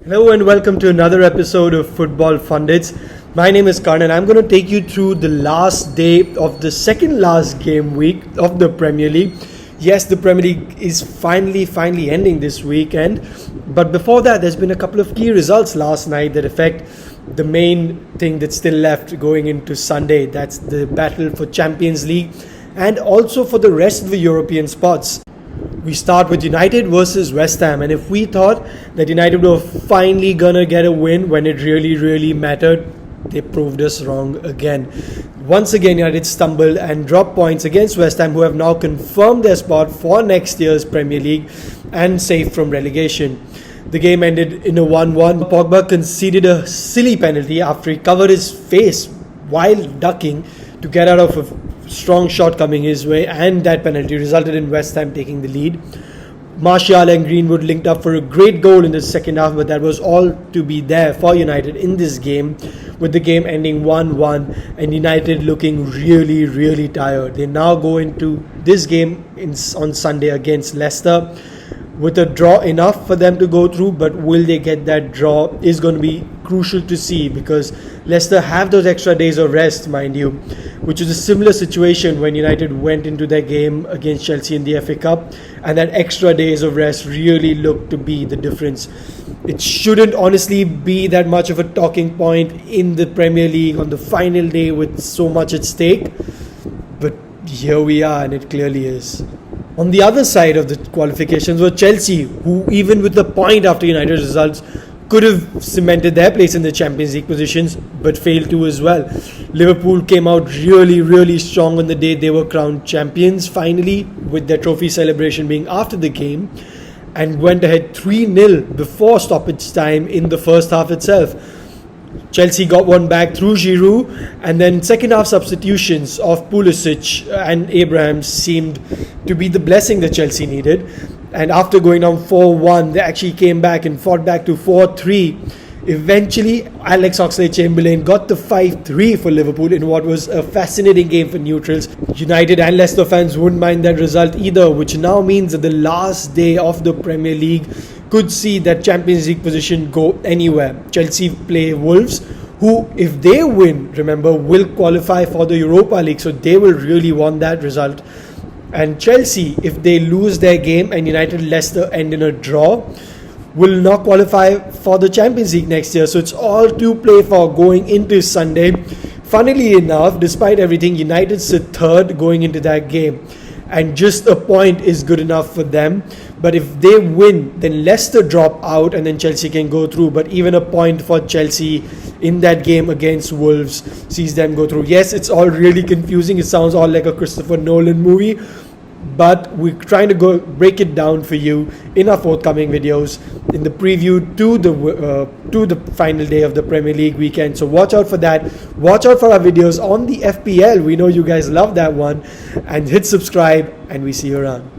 Hello and welcome to another episode of Football Fundits. My name is Karn and I'm going to take you through the last day of the second last game week of the Premier League. Yes, the Premier League is finally ending this weekend. But before that, there's been a couple of key results last night that affect the main thing that's still left going into Sunday. That's the battle for Champions League and also for the rest of the European spots. We start with United versus West Ham, and if we thought that United were finally gonna get a win when it really mattered, they proved us wrong again. Once again, United stumbled and dropped points against West Ham, who have now confirmed their spot for next year's Premier League and safe from relegation. The game ended in a 1-1. Pogba conceded a silly penalty after he covered his face while ducking to get out of a strong shot coming his way, and that penalty resulted in West Ham taking the lead. Martial and Greenwood linked up for a great goal in the second half, but that was all to be there for United in this game, with the game ending 1-1 and United looking really tired. They now go into this game on Sunday against Leicester with a draw enough for them to go through, but will they get that draw is going to be crucial to see, because Leicester have those extra days of rest, mind you, which is a similar situation when United went into their game against Chelsea in the FA Cup, and that extra days of rest really looked to be the difference. It shouldn't honestly be that much of a talking point in the Premier League on the final day with so much at stake, but here we are and it clearly is. On the other side of the qualifications were Chelsea, who even with the point after United's results could have cemented their place in the Champions League positions, but failed to as well. Liverpool came out really strong on the day they were crowned champions finally, with their trophy celebration being after the game, and went ahead 3-0 before stoppage time in the first half itself. Chelsea got one back through Giroud, and then second half substitutions of Pulisic and Abraham seemed to be the blessing that Chelsea needed. And after going down 4-1, they actually came back and fought back to 4-3. Eventually, Alex Oxlade-Chamberlain got the 5-3 for Liverpool in what was a fascinating game for neutrals. United and Leicester fans wouldn't mind that result either, which now means that the last day of the Premier League could see that Champions League position go anywhere. Chelsea play Wolves, who, if they win, remember, will qualify for the Europa League, so they will really want that result. And Chelsea, if they lose their game and United Leicester end in a draw, will not qualify for the Champions League next year. So it's all to play for going into Sunday. Funnily enough, despite everything, United sit third going into that game, and just a point is good enough for them. But if they win, then Leicester drop out and then Chelsea can go through. But even a point for Chelsea in that game against Wolves sees them go through. Yes, it's all really confusing. It sounds all like a Christopher Nolan movie, but we're trying to break it down for you in our forthcoming videos in the preview to the final day of the Premier League weekend. So watch out for that. Watch out for our videos on the FPL. We know you guys love that one. And hit subscribe, and we see you around.